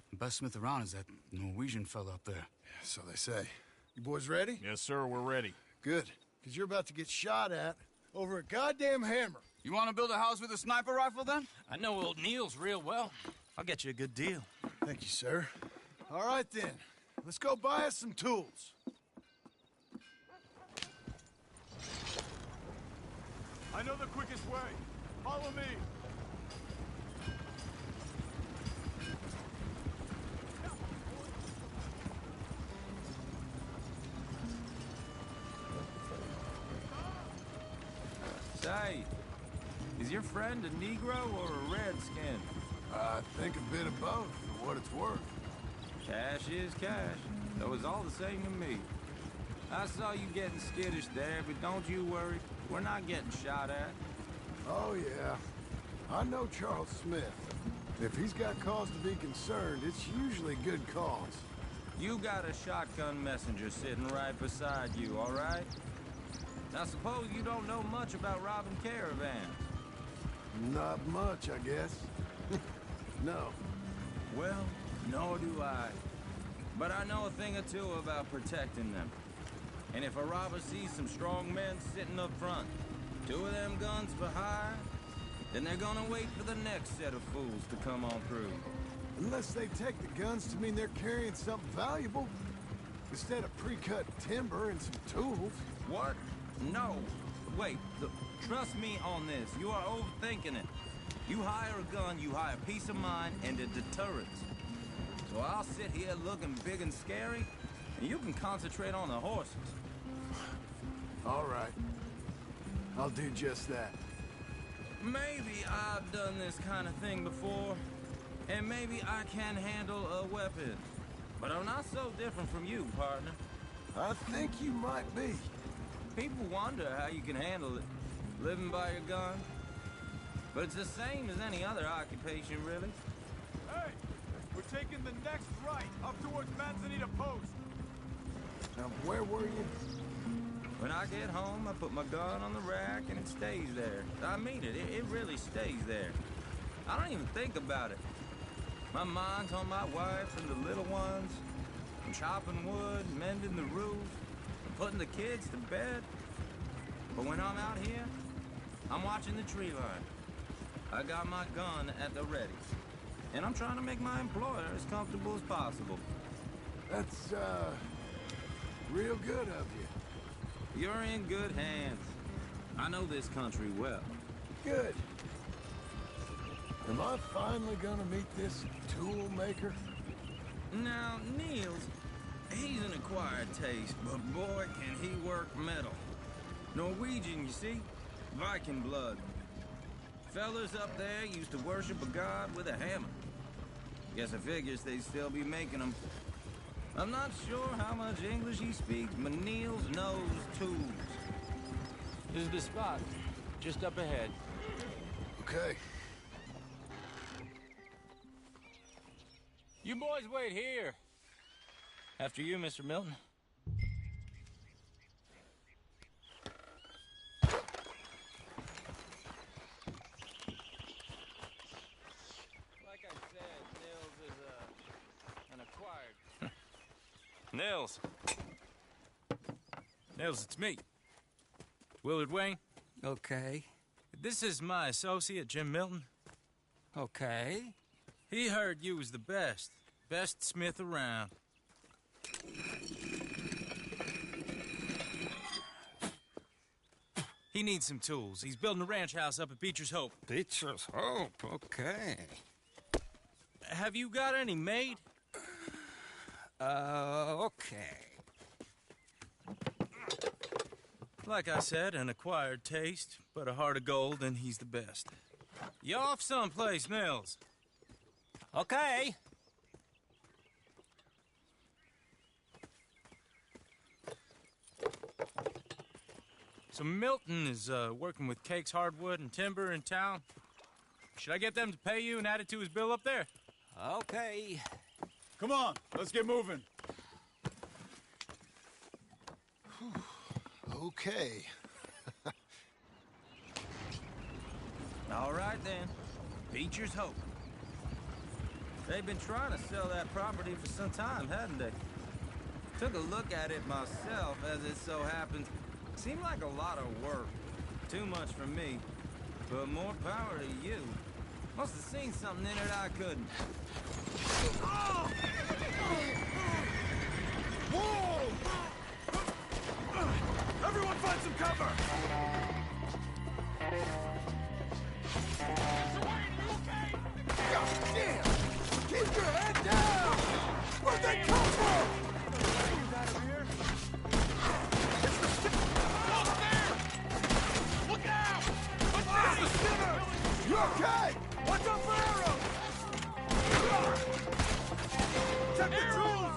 The best smith around is that Norwegian fella up there. So they say. You boys ready? Yes, sir, we're ready. Good, because you're about to get shot at over a goddamn hammer. You want to build a house with a sniper rifle, then? I know old Neil's real well. I'll get you a good deal. Thank you, sir. All right, then. Let's go buy us some tools. I know the quickest way. Follow me. Say, is your friend a Negro or a Redskin? I think a bit of both, for what it's worth. Cash is cash. That was all the same to me. I saw you getting skittish there, but don't you worry. We're not getting shot at. Oh, yeah. I know Charles Smith. If he's got cause to be concerned, it's usually good cause. You got a shotgun messenger sitting right beside you, all right? Now, suppose you don't know much about robbing caravans. Not much, I guess. No. Well, nor do I. But I know a thing or two about protecting them. And if a robber sees some strong men sitting up front, 2 of them guns for hire, then they're gonna wait for the next set of fools to come on through. Unless they take the guns to mean they're carrying something valuable. Instead of pre-cut timber and some tools. What? No. Wait, look, trust me on this. You are overthinking it. You hire a gun, you hire peace of mind and a deterrence. So I'll sit here looking big and scary, and you can concentrate on the horses. All right. I'll do just that. Maybe I've done this kind of thing before, and maybe I can handle a weapon. But I'm not so different from you, partner. I think you might be. People wonder how you can handle it, living by your gun. But it's the same as any other occupation, really. Hey, we're taking the next right, up towards Manzanita Post. Now, where were you? When I get home, I put my gun on the rack and it stays there. I mean it, it really stays there. I don't even think about it. My mind's on my wife and the little ones. I'm chopping wood, mending the roof, and putting the kids to bed. But when I'm out here, I'm watching the tree line. I got my gun at the ready. And I'm trying to make my employer as comfortable as possible. That's, real good of you. You're in good hands. I know this country well. Good. Am I finally gonna meet this tool maker? Now, Niels, he's an acquired taste, but boy, can he work metal. Norwegian, you see? Viking blood. Fellas up there used to worship a god with a hammer. Guess I figures they'd still be making them. I'm not sure how much English he speaks, but Niels knows tools. This is the spot, just up ahead. Okay. You boys wait here. After you, Mr. Milton. Like I said, Nils is an acquired. Nils. Nils, it's me. Willard Wayne. Okay. This is my associate, Jim Milton. Okay. He heard you was the best. Best smith around. He needs some tools. He's building a ranch house up at Beecher's Hope. Beecher's Hope, okay. Have you got any made? Okay. Like I said, an acquired taste, but a heart of gold, and he's the best. You off someplace, Mills? Okay. So Milton is working with Cake's hardwood and timber in town. Should I get them to pay you and add it to his bill up there? Okay. Come on, let's get moving. Okay. All right, then. Beecher's hope. They've been trying to sell that property for some time, hadn't they? Took a look at it myself, as it so happens. Seemed like a lot of work. Too much for me. But more power to you. Must have seen something in it I couldn't. Oh! Whoa! Everyone find some cover! God damn! Keep your head down! Where'd they come from? It's the up there! Look out! It's the sinner! You okay? Watch out for arrows! Check the tools!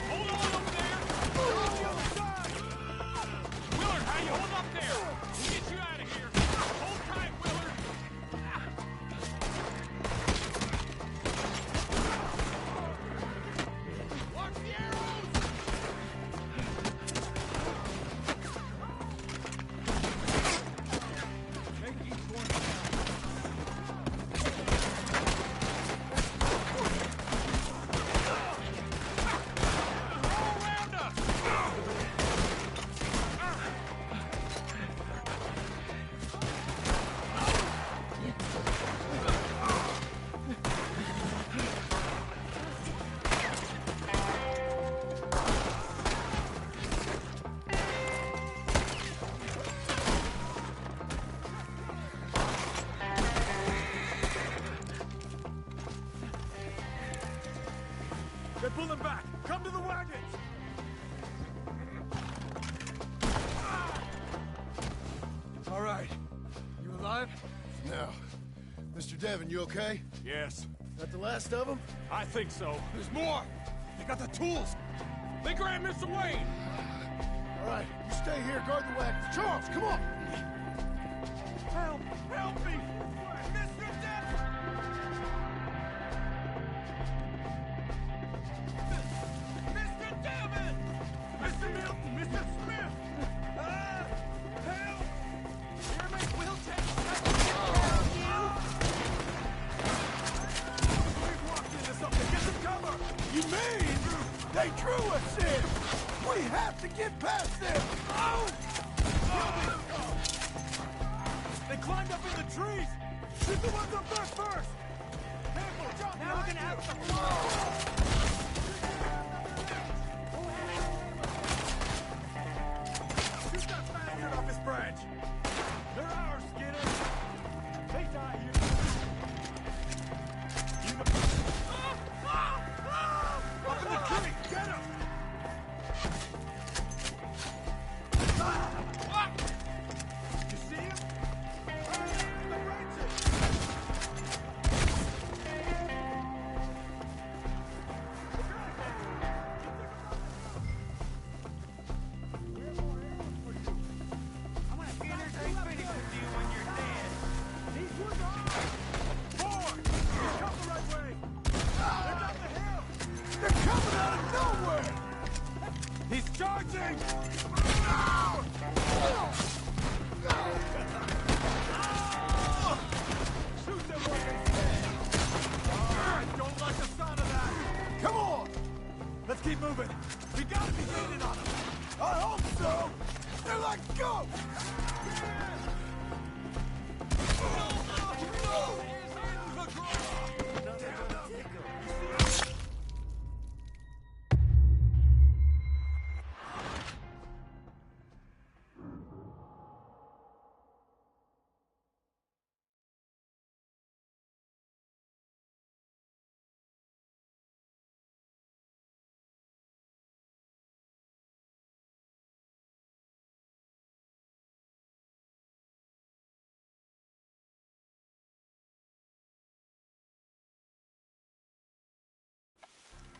Hold on over there! On the other side! Willard, how you hold up there? We'll get you out of here! Hold tight, Willard! Watch the arrows! Make each one all around us! They're pulling back! Come to the wagons! All right. You alive? No. Mr. Devon, you okay? Yes. That the last of them? I think so. There's more! They got the tools! They grabbed Mr. Wayne! All right. You stay here, guard the wagons. Charles, come on! Help! Help me! Mr. Devon! Mr. Devon! Mr. Milton! Mr. Smith! Help! Hear me? We'll take care of you! We've walked into something! Get some cover! You mean they drew us in? We have to get past them! Oh! They climbed up in the trees! Shoot the ones up there first! Careful, John! Now we're gonna have to blow! Shoot that bastard off his branch! They're ours, Skinner! They die here! You know... Up in the tree! Get him! You see him? The branches! They're coming out of nowhere! He's charging! Shoot them where they stand! I don't like the sound of that! Come on! Let's keep moving! We gotta be gaining on them! I hope so! They're like ghosts!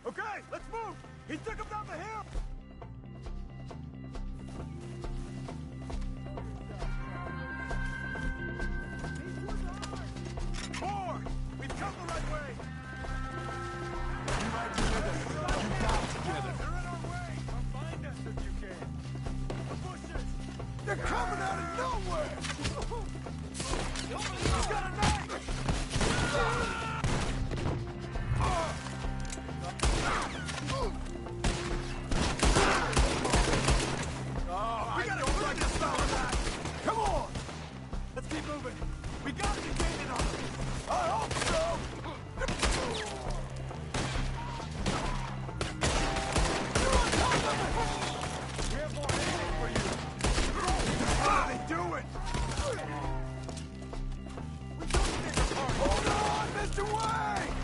Okay, let's move! He took him down the hill! More! We've come the right way! You right together. You got it together. They're in our way! Come find us if you can! The bushes! They're coming out of nowhere! He's got a knife! We gotta clear this fella back! Come on! Let's keep moving! We gotta be gaining on them! I hope so! You're on top of it! We have more ammo for you! How do they do it? We don't take the part! Hold on, Mr. Wayne!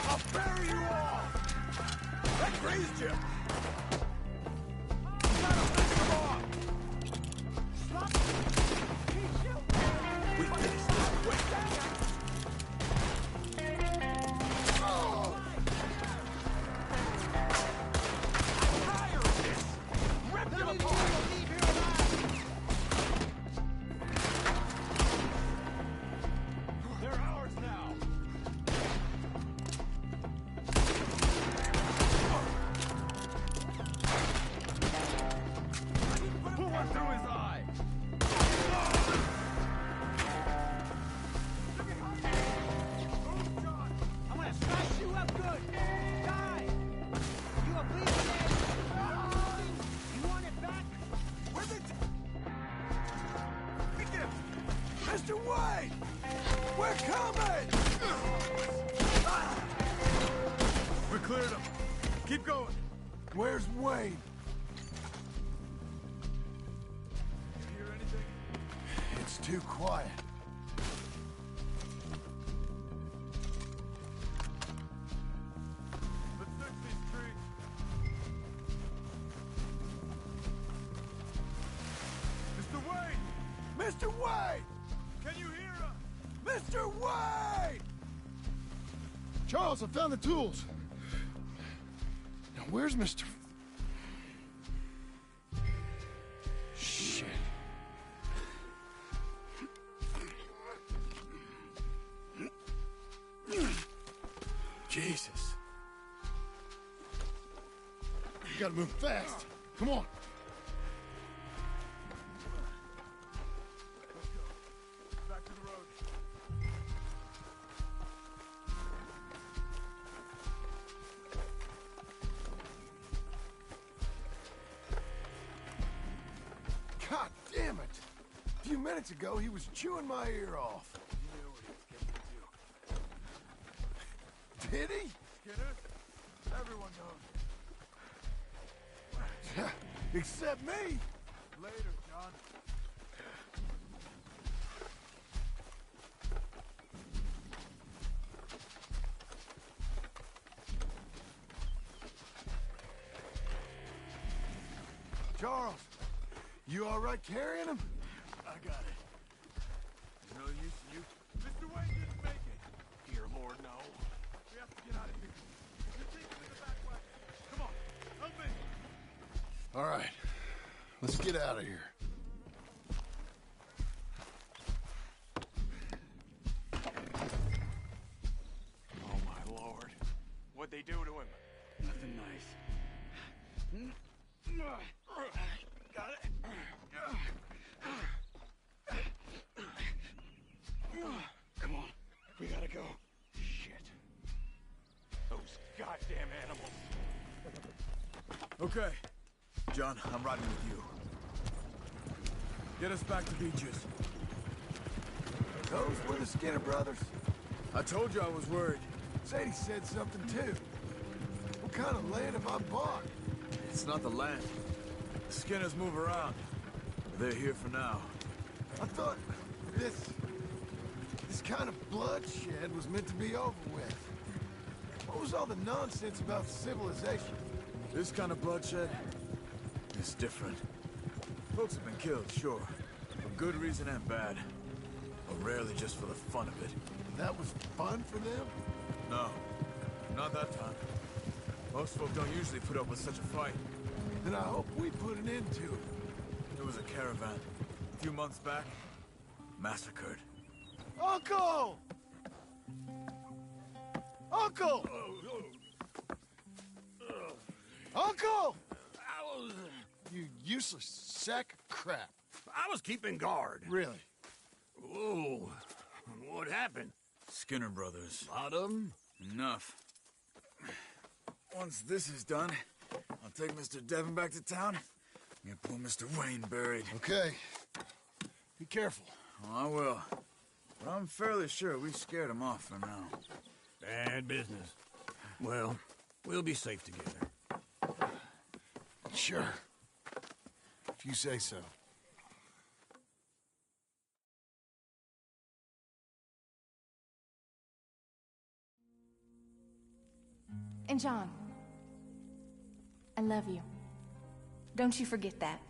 I'll bury you all! That grazed you! Mr. Wayne! We're coming! We cleared him. Keep going. Where's Wayne? You hear anything? It's too quiet. Let's search these trees. Mr. Wayne! Mr. Wayne! Can you hear us? Mr. Wayne! Charles, I found the tools. Now, where's Mr. Shit. Jesus. You gotta move fast. Come on. Back to the road. God damn it! A few minutes ago, he was chewing my ear off. You knew what he was getting into. Did he? Skinner? Everyone knows. Except me! Later, John. Charles, you all right carrying him? I got it. There's no use in you. Mr. Wayne didn't make it. Dear Lord, no. We have to get out of here. You take him in the back way. Come on, help me. All right, let's get out of here. Oh, my Lord. What'd they do to him? Nothing nice. Got it? Come on, we gotta go. Shit. Those goddamn animals. Okay. John, I'm riding with you. Get us back to Beaches. Those were the Skinner brothers. I told you I was worried. Sadie said something too. What kind of land have I bought? It's not the land. The Skinners move around. They're here for now. I thought this kind of bloodshed was meant to be over with. What was all the nonsense about civilization? This kind of bloodshed is different. Folks have been killed, sure. For good reason and bad. But rarely just for the fun of it. That was fun for them? No, not that time. Most folk don't usually put up with such a fight. Then I hope we put an end to it. It was a caravan. A few months back, massacred. Uncle! Uncle! Uncle! You useless sack of crap. I was keeping guard. Really? Whoa. What happened? Skinner brothers. Lot of them? Enough. Once this is done, I'll take Mr. Devon back to town and get poor Mr. Wayne buried. Okay. Be careful. Oh, I will. But I'm fairly sure we scared him off for now. Bad business. Well, we'll be safe together. Sure. If you say so. And John, I love you. Don't you forget that.